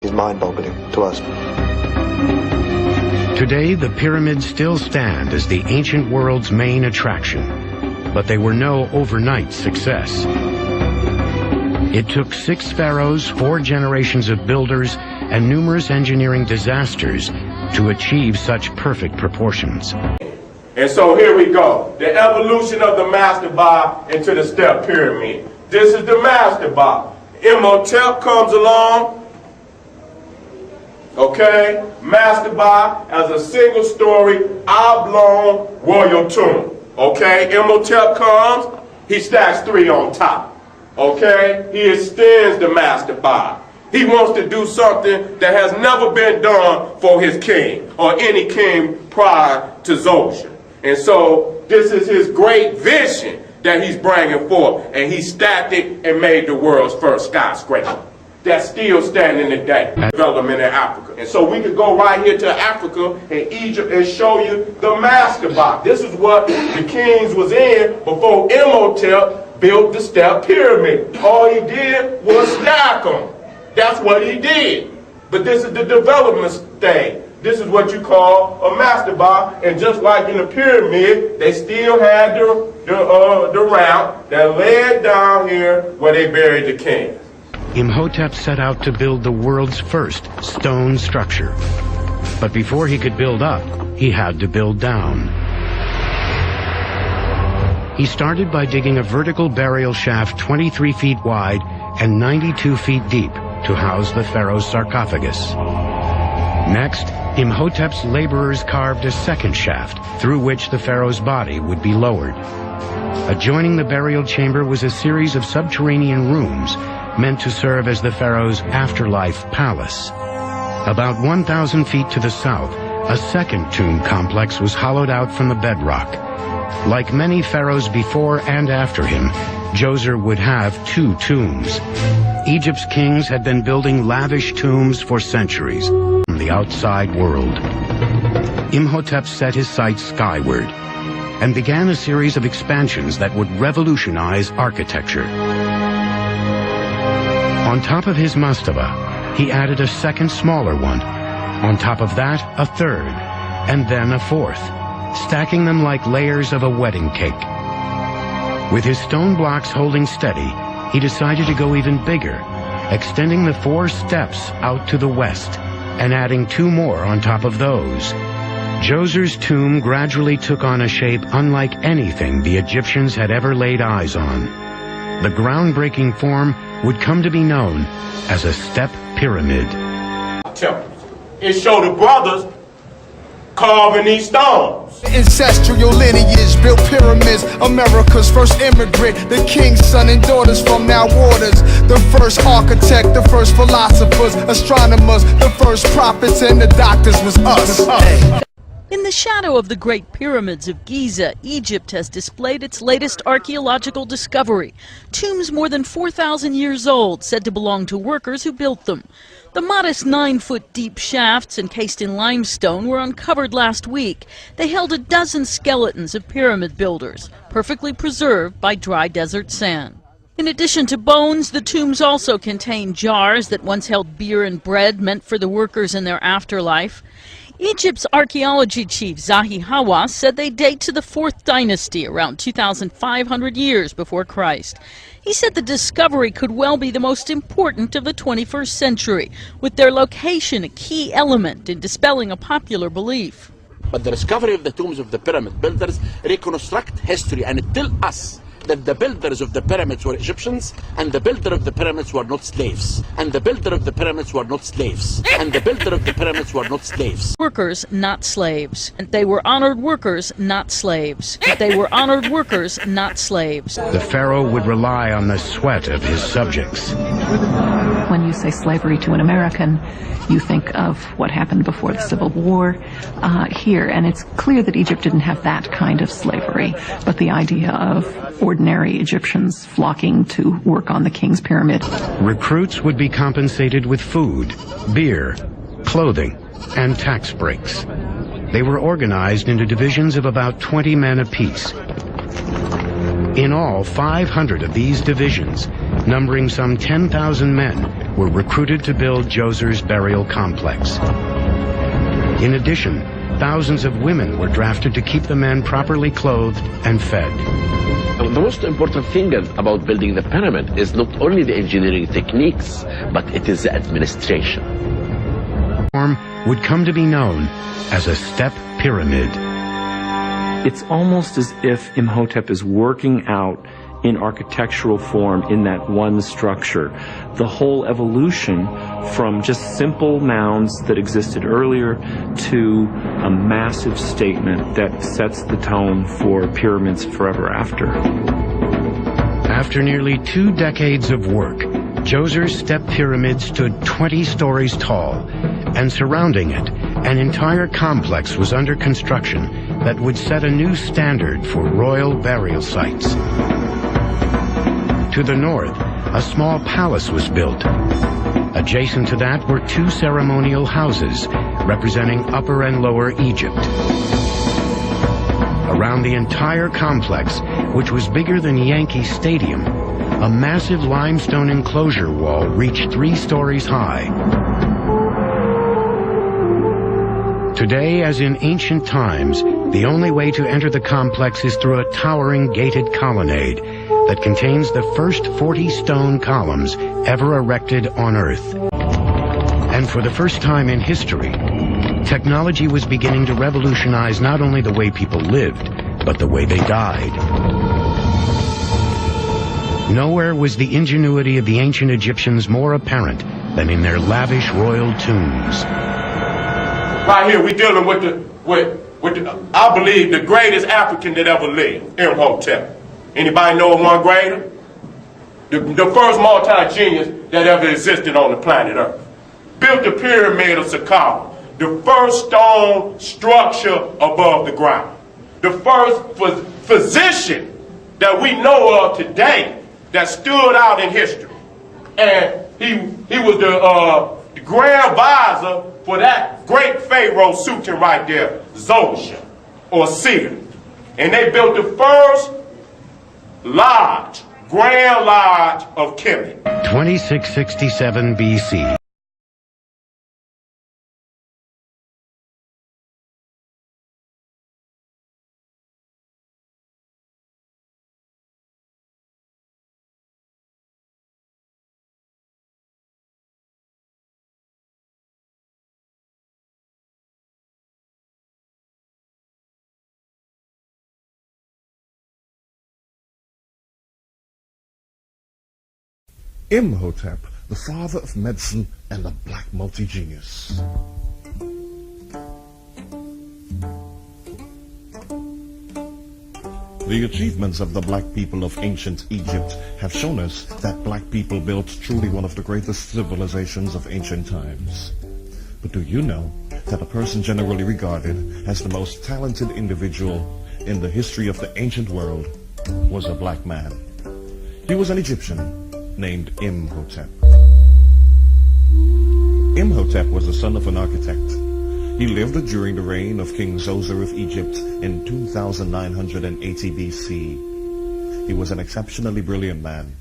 is mind-boggling to us. Today, the pyramids still stand as the ancient world's main attraction, but they were no overnight success. It took 6 pharaohs, 4 generations of builders, and numerous engineering disasters to achieve such perfect proportions. And so here we go, the evolution of the mastaba into the step pyramid. This is the mastaba. IMHOTEP comes along, okay? Mastaba as a single-story, oblong royal tomb, okay? IMHOTEP comes, he stacks 3 on top. Okay, he extends the mastaba. He wants to do something that has never been done for his king or any king prior to Xhosa. And so this is his great vision that he's bringing forth, and he stacked it and made the world's first skyscraper that's still standing today. Development in Africa. And so we could go right here to Africa and Egypt and show you the mastaba. This is what the kings was in before IMHOTEP built the step pyramid. All he did was stack them. That's what he did. But this is the development stage. This is what you call a mastaba. And just like in the pyramid, they still had the route that led down here where they buried the king. IMHOTEP set out to build the world's first stone structure. But before he could build up, he had to build down. He started by digging a vertical burial shaft 23 feet wide and 92 feet deep to house the pharaoh's sarcophagus. Next, IMHOTEP's laborers carved a second shaft through which the pharaoh's body would be lowered. Adjoining the burial chamber was a series of subterranean rooms meant to serve as the pharaoh's afterlife palace. About 1,000 feet to the south, a second tomb complex was hollowed out from the bedrock. Like many pharaohs before and after him, Djoser would have 2 tombs. Egypt's kings had been building lavish tombs for centuries from the outside world. IMHOTEP set his sights skyward and began a series of expansions that would revolutionize architecture. On top of his mastaba, he added a second smaller one. On top of that, a third, and then a fourth, stacking them like layers of a wedding cake. With his stone blocks holding steady, he decided to go even bigger, extending the 4 steps out to the west and adding 2 more on top of those. Djoser's tomb gradually took on a shape unlike anything the Egyptians had ever laid eyes on. The groundbreaking form would come to be known as a step pyramid. It showed the brothers carving these stones. Ancestral lineage built pyramids, America's first immigrant, the king's son and daughters from now waters, the first architect, the first philosophers, astronomers, the first prophets, and the doctors was us. In the shadow of the Great Pyramids of Giza, Egypt has displayed its latest archaeological discovery. Tombs more than 4,000 years old, said to belong to workers who built them. The modest 9-foot-deep shafts encased in limestone were uncovered last week. They held a dozen skeletons of pyramid builders, perfectly preserved by dry desert sand. In addition to bones, the tombs also contain jars that once held beer and bread meant for the workers in their afterlife. Egypt's archaeology chief Zahi Hawass said they date to the 4th dynasty, around 2,500 years before Christ. He said the discovery could well be the most important of the 21st century, with their location a key element in dispelling a popular belief. But the discovery of the tombs of the pyramid builders reconstruct history and tell us that the builders of the pyramids were Egyptians, and the builder of the pyramids were not slaves, and the builder of the pyramids were not slaves, and the builder of the pyramids were not slaves. Workers, not slaves. And they were honored workers, not slaves. They were honored workers, not slaves. The pharaoh would rely on the sweat of his subjects. When you say slavery to an American, you think of what happened before the Civil War here, and it's clear that Egypt didn't have that kind of slavery, but the idea of ordinary Egyptians flocking to work on the king's pyramid. Recruits would be compensated with food, beer, clothing, and tax breaks. They were organized into divisions of about 20 men apiece. In all, 500 of these divisions, numbering some 10,000 men, were recruited to build Djoser's burial complex. In addition, thousands of women were drafted to keep the men properly clothed and fed. The most important thing about building the pyramid is not only the engineering techniques, but it is the administration. Form would come to be known as a step pyramid. It's almost as if Imhotep is working out in architectural form in that one structure the whole evolution from just simple mounds that existed earlier to a massive statement that sets the tone for pyramids forever after. After nearly 2 decades of work, Djoser's step pyramid stood 20 stories tall, and surrounding it, an entire complex was under construction that would set a new standard for royal burial sites. To the north, a small palace was built. Adjacent to that were 2 ceremonial houses representing Upper and Lower Egypt. Around the entire complex, which was bigger than Yankee Stadium, a massive limestone enclosure wall reached 3 stories high. Today, as in ancient times, the only way to enter the complex is through a towering gated colonnade that contains the first 40 stone columns ever erected on Earth. And for the first time in history, technology was beginning to revolutionize not only the way people lived, but the way they died. Nowhere was the ingenuity of the ancient Egyptians more apparent than in their lavish royal tombs. Right here, we're dealing with I believe, the greatest African that ever lived, Imhotep. Anybody know of one greater? The first multi-genius that ever existed on the planet Earth. Built the pyramid of Saqqara, the first stone structure above the ground. The first physician that we know of today that stood out in history. And he was the grand visor for that great pharaoh Sutin right there, Zosha, or Seer. And they built the first lodge, Grand Lodge of Kemet. 2667 BC. Imhotep, the father of medicine and a black multi-genius. The achievements of the black people of ancient Egypt have shown us that black people built truly one of the greatest civilizations of ancient times. But do you know that a person generally regarded as the most talented individual in the history of the ancient world was a black man? He was an Egyptian named Imhotep. Imhotep was the son of an architect. He lived during the reign of King Djoser of Egypt in 2980 BC. He was an exceptionally brilliant man.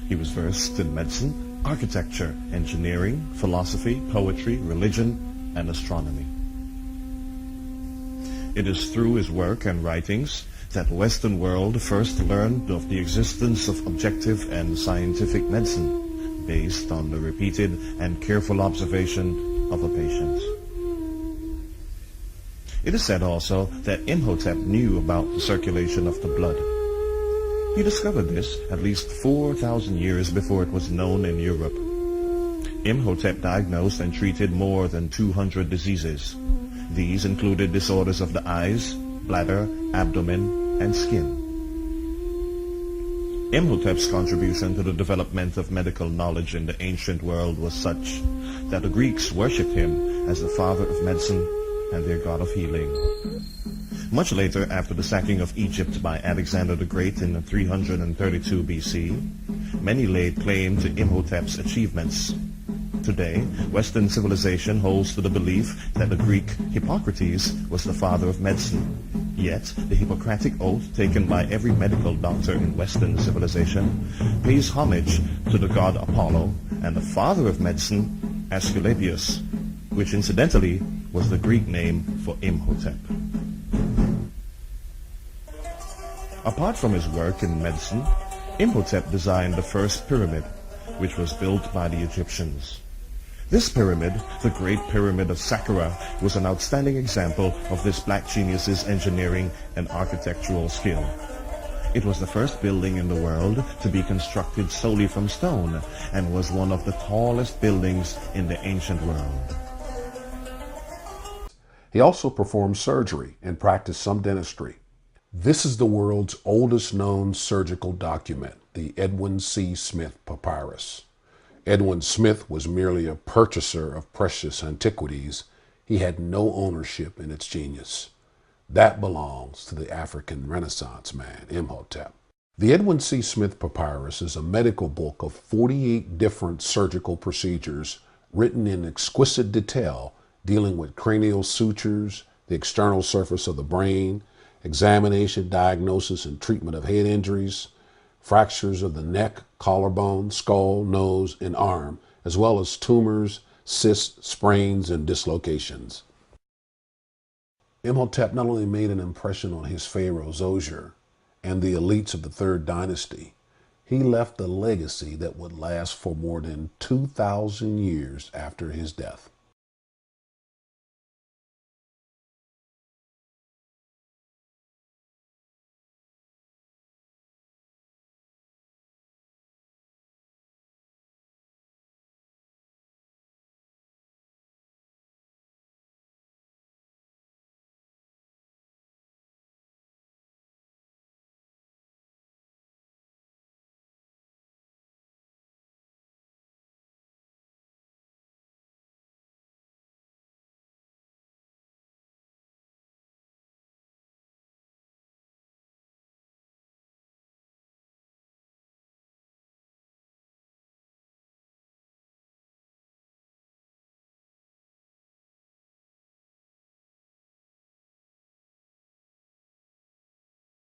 He was versed in medicine, architecture, engineering, philosophy, poetry, religion, and astronomy. It is through his work and writings that the Western world first learned of the existence of objective and scientific medicine based on the repeated and careful observation of a patient. It is said also that Imhotep knew about the circulation of the blood. He discovered this at least 4,000 years before it was known in Europe. Imhotep diagnosed and treated more than 200 diseases. These included disorders of the eyes, bladder, abdomen, and skin. Imhotep's contribution to the development of medical knowledge in the ancient world was such that the Greeks worshipped him as the father of medicine and their god of healing. Much later, after the sacking of Egypt by Alexander the Great in 332 BC, many laid claim to Imhotep's achievements. Today, Western civilization holds to the belief that the Greek Hippocrates was the father of medicine. Yet, the Hippocratic Oath taken by every medical doctor in Western civilization pays homage to the god Apollo and the father of medicine, Asclepius, which incidentally was the Greek name for Imhotep. Apart from his work in medicine, Imhotep designed the first pyramid, which was built by the Egyptians. This pyramid, the Great Pyramid of Saqqara, was an outstanding example of this black genius's engineering and architectural skill. It was the first building in the world to be constructed solely from stone and was one of the tallest buildings in the ancient world. He also performed surgery and practiced some dentistry. This is the world's oldest known surgical document, the Edwin C. Smith Papyrus. Edwin Smith was merely a purchaser of precious antiquities. He had no ownership in its genius. That belongs to the African Renaissance man, Imhotep. The Edwin C. Smith Papyrus is a medical book of 48 different surgical procedures written in exquisite detail, dealing with cranial sutures, the external surface of the brain, examination, diagnosis, and treatment of head injuries, fractures of the neck, collarbone, skull, nose, and arm, as well as tumors, cysts, sprains, and dislocations. Imhotep not only made an impression on his pharaoh Zoser and the elites of the Third Dynasty, he left a legacy that would last for more than 2,000 years after his death.